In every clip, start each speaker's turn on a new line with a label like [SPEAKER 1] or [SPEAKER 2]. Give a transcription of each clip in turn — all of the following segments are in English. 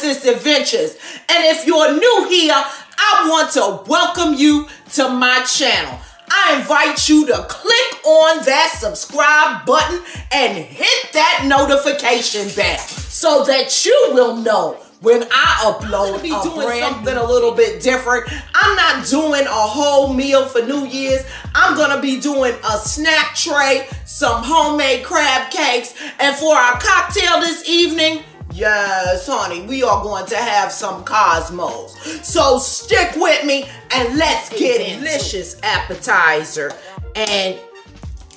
[SPEAKER 1] Amethyst Adventures. And if you're new here, I want to welcome you to my channel. I invite you to click on that subscribe button and hit that notification bell so that you will know when I upload. Be doing something a little bit different. I'm not doing a whole meal for New Year's. I'm gonna be doing a snack tray, some homemade crab cakes, and for our cocktail this evening, yes, honey, we are going to have some Cosmos. So stick with me and let's get in. Delicious appetizer. And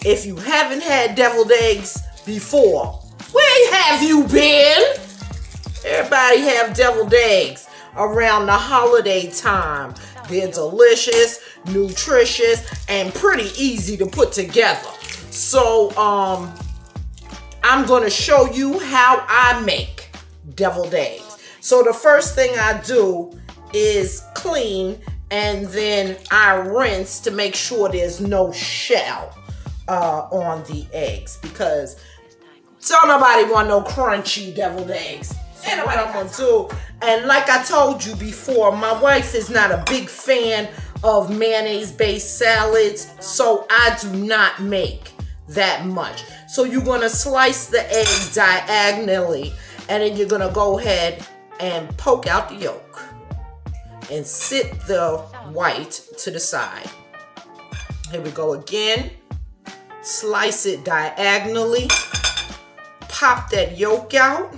[SPEAKER 1] if you haven't had deviled eggs before, where have you been? Everybody have deviled eggs around the holiday time. They're delicious, nutritious, and pretty easy to put together. So, I'm gonna show you how I make deviled eggs. So the first thing I do is clean and then I rinse to make sure there's no shell on the eggs, because don't nobody want no crunchy deviled eggs. And what I'm gonna do, and like I told you before, my wife is not a big fan of mayonnaise-based salads, so I do not make that much. So you're gonna slice the egg diagonally, and then you're gonna go ahead and poke out the yolk and sit the white to the side. Here we go again. Slice it diagonally, pop that yolk out,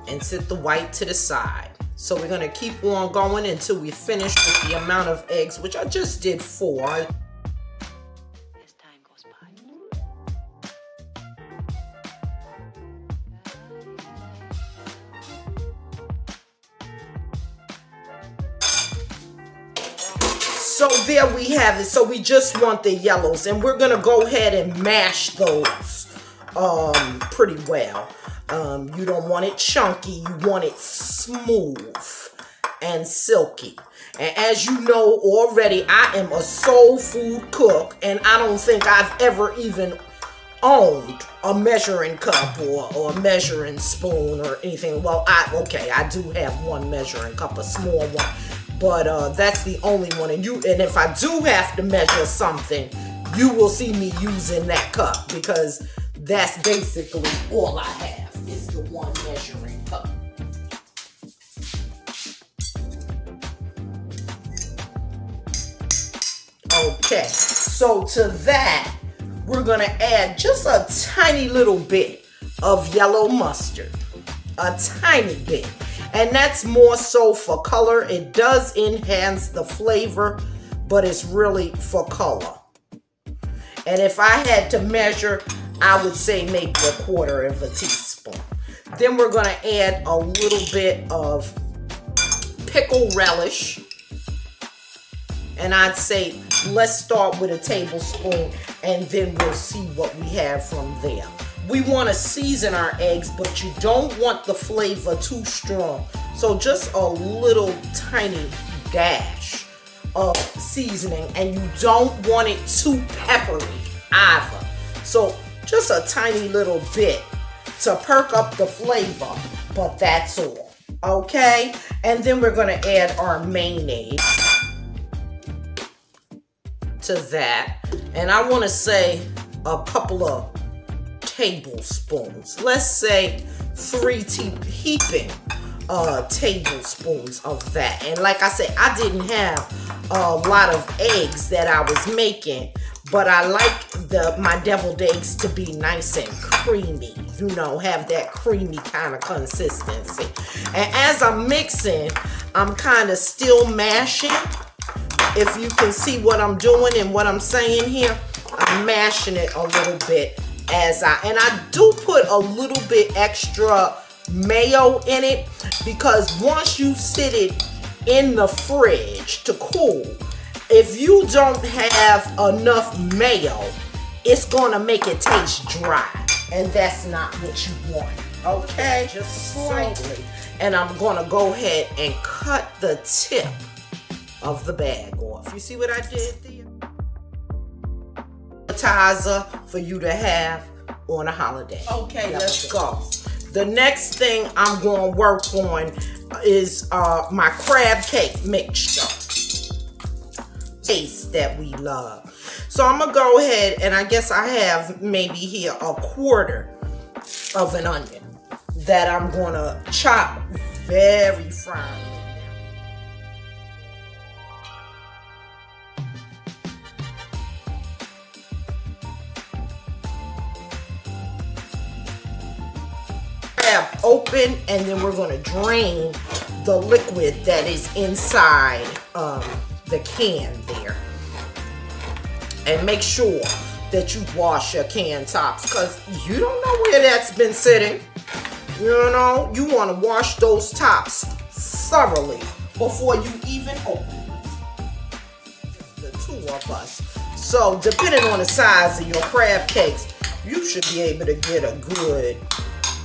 [SPEAKER 1] and sit the white to the side. So we're gonna keep on going until we finish with the amount of eggs, which I just did 4. As time goes by. So there we have it. So we just want the yellows, and we're gonna go ahead and mash those pretty well. You don't want it chunky, you want it smooth and silky. And as you know already, I am a soul food cook, and I don't think I've ever even owned a measuring cup or a measuring spoon or anything. Well, I do have one measuring cup, a small one, but that's the only one. And if I do have to measure something, you will see me using that cup, because that's basically all I have. Is the one measuring cup. Okay, so to that, we're gonna add just a tiny little bit of yellow mustard. A tiny bit. And that's more so for color. It does enhance the flavor, but it's really for color. And if I had to measure, I would say maybe 1/4 of a teaspoon. Then we're gonna add a little bit of pickle relish. And I'd say, let's start with a tablespoon, and then we'll see what we have from there. We wanna season our eggs, but you don't want the flavor too strong. So just a little tiny dash of seasoning, and you don't want it too peppery either. So just a tiny little bit to perk up the flavor, but that's all. Okay, and then we're gonna add our mayonnaise to that, and I want to say a couple of tablespoons. Let's say 3 heaping tablespoons of that. And like I said, I didn't have a lot of eggs that I was making, but I like my deviled eggs to be nice and creamy, you know, have that creamy kind of consistency. And as I'm mixing, I'm kind of still mashing. If you can see what I'm doing and what I'm saying here, I'm mashing it a little bit and I do put a little bit extra mayo in it, because once you sit it in the fridge to cool, if you don't have enough mayo, it's gonna make it taste dry, and that's not what you want. Okay, just slightly. And I'm gonna go ahead and cut the tip of the bag off. You see what I did there? Appetizer for you to have on a holiday. Okay, let's go. The next thing I'm going to work on is my crab cake mixture. Taste that we love. So I'm going to go ahead, and I guess I have maybe here 1/4 of an onion that I'm going to chop very fine. Open, and then we're going to drain the liquid that is inside the can there, and make sure that you wash your can tops, because you don't know where that's been sitting. You know, you want to wash those tops thoroughly before you even open. The two of us, so depending on the size of your crab cakes, you should be able to get a good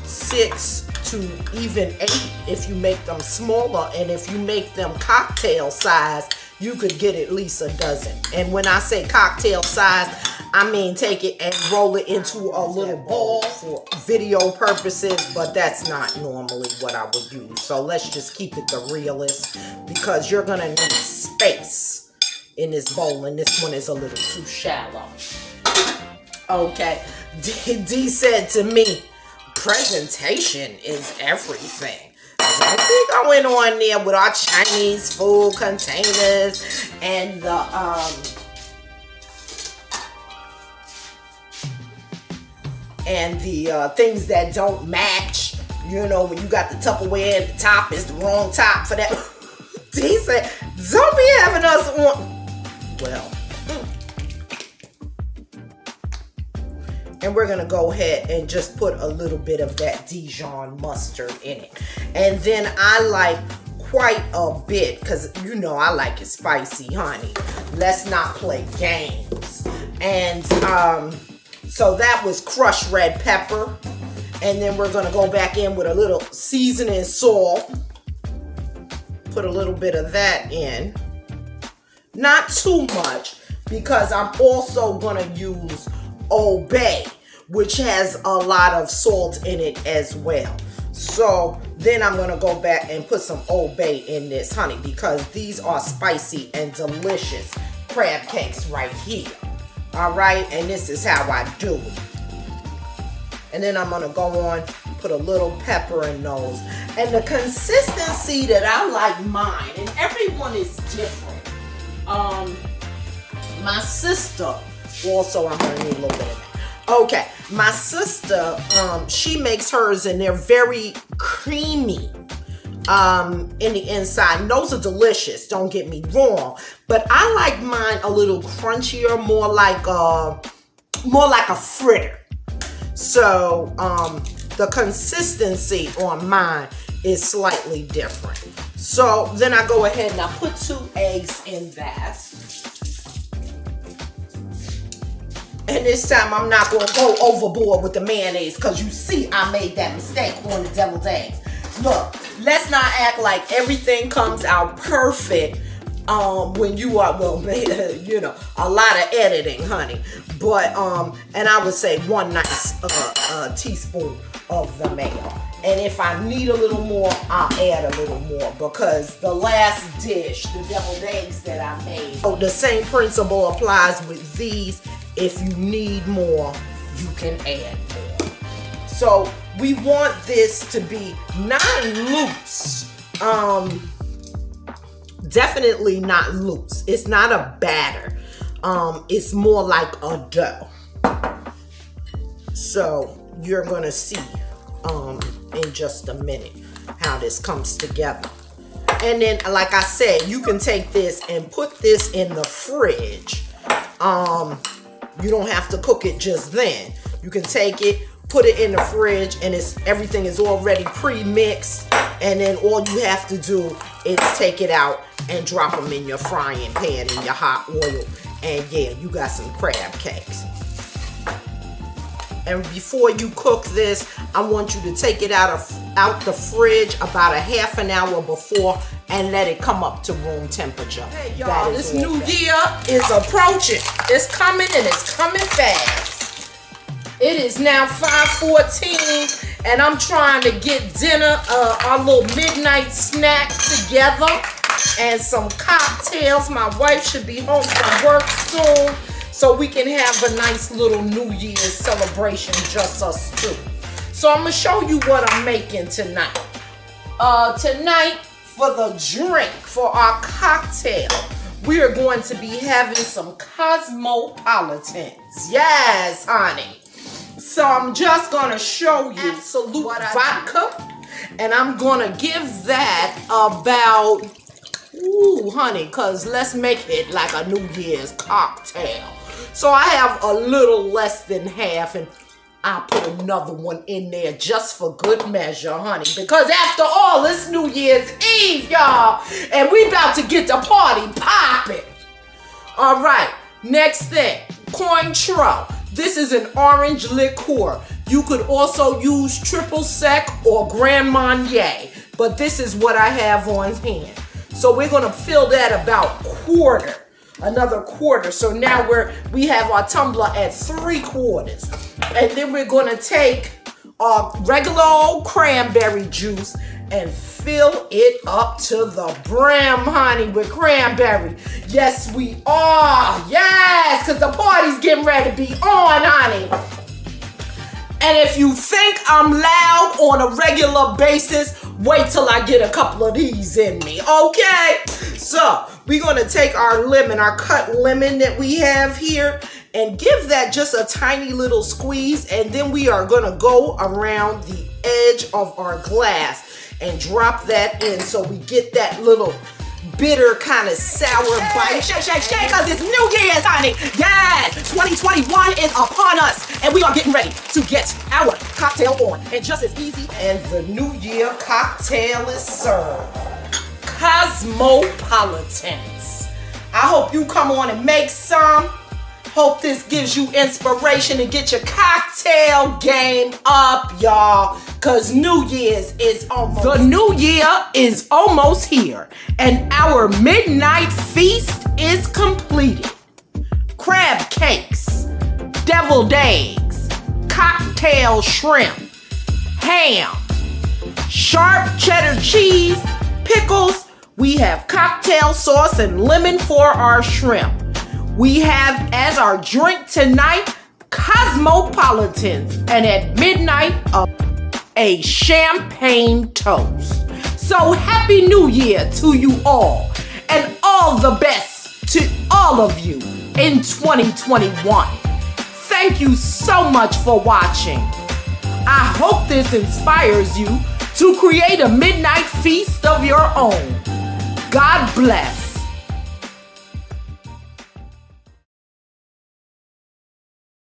[SPEAKER 1] 6 to even 8 if you make them smaller, and if you make them cocktail size, you could get at least a dozen. And when I say cocktail size, I mean take it and roll it into a little ball for video purposes, but that's not normally what I would use. So let's just keep it the realist, because you're gonna need space in this bowl, and this one is a little too shallow. Okay, D said to me, presentation is everything. Don't be going on there with our Chinese food containers and the things that don't match. You know, when you got the Tupperware and the top is the wrong top for that. He said, don't be having us on. Well. And we're gonna go ahead and just put a little bit of that Dijon mustard in it. And then I like quite a bit, because you know I like it spicy, honey. Let's not play games. And so that was crushed red pepper. And then we're gonna go back in with a little seasoning salt. Put a little bit of that in. Not too much, because I'm also gonna use Old Bay, which has a lot of salt in it as well. So then I'm gonna go back and put some Old Bay in this, honey, because these are spicy and delicious crab cakes right here. All right, and this is how I do it. And then I'm gonna go on, put a little pepper in those. And the consistency that I like mine, and everyone is different. My sister, also, I'm gonna need a little bit of that. Okay, my sister, she makes hers, and they're very creamy in the inside. And those are delicious, don't get me wrong. But I like mine a little crunchier, more like a fritter. So the consistency on mine is slightly different. So then I go ahead and I put 2 eggs in that. And this time I'm not going to go overboard with the mayonnaise, because you see I made that mistake on the deviled eggs. Look, let's not act like everything comes out perfect when you are, well, you know, a lot of editing, honey. But, and I would say 1 nice teaspoon of the mayo. And if I need a little more, I'll add a little more, because the last dish, the deviled eggs that I made. So the same principle applies with these. If you need more, you can add more. So we want this to be not loose. Definitely not loose. It's not a batter. It's more like a dough. So you're gonna see in just a minute how this comes together. And then, like I said, you can take this and put this in the fridge. You don't have to cook it just then. You can take it, put it in the fridge, and everything is already pre-mixed. And then all you have to do is take it out and drop them in your frying pan in your hot oil. And yeah, you got some crab cakes. And before you cook this, I want you to take it out the fridge about a half an hour before and let it come up to room temperature. Hey y'all, this new year is approaching. It's coming, and it's coming fast. It is now 5:14 and I'm trying to get dinner, our little midnight snack together and some cocktails. My wife should be home from work soon so we can have a nice little New Year's celebration, just us two. So I'm gonna show you what I'm making tonight. Tonight, for the drink, for our cocktail, we are going to be having some Cosmopolitans. Yes, honey. So I'm just gonna show you Absolute vodka, and I'm gonna give that about, ooh, honey, cause let's make it like a New Year's cocktail. So I have a little less than half, and I'll put another one in there just for good measure, honey. Because after all, it's New Year's Eve, y'all. And we about to get the party popping. All right, next thing, Cointreau. This is an orange liqueur. You could also use triple sec or Grand Marnier. But this is what I have on hand. So we're gonna fill that about quarter. Another quarter. So now we have our tumbler at 3/4. And then we're gonna take our regular old cranberry juice and fill it up to the brim, honey, with cranberry. Yes, we are. Yes, because the party's getting ready to be on, honey. And if you think I'm loud on a regular basis, wait till I get a couple of these in me, okay? So we're gonna take our lemon, our cut lemon that we have here, and give that just a tiny little squeeze, and then we are gonna go around the edge of our glass and drop that in so we get that little bitter kind of sour bite. Shake, shake, shake, because it's New Year's, honey. Yes, 2021 is upon us, and we are getting ready to get our cocktail on. And just as easy, and the New Year cocktail is served. Cosmopolitans. I hope you come on and make some. Hope this gives you inspiration to get your cocktail game up, y'all. Cause New Year's is almost. The New Year is almost here, and our midnight feast is completed. Crab cakes, deviled eggs, cocktail shrimp, ham, sharp cheddar cheese, pickles. We have cocktail sauce and lemon for our shrimp. We have as our drink tonight, Cosmopolitans, and at midnight, a champagne toast. So Happy New Year to you all, and all the best to all of you in 2021. Thank you so much for watching. I hope this inspires you to create a midnight feast of your own. God bless.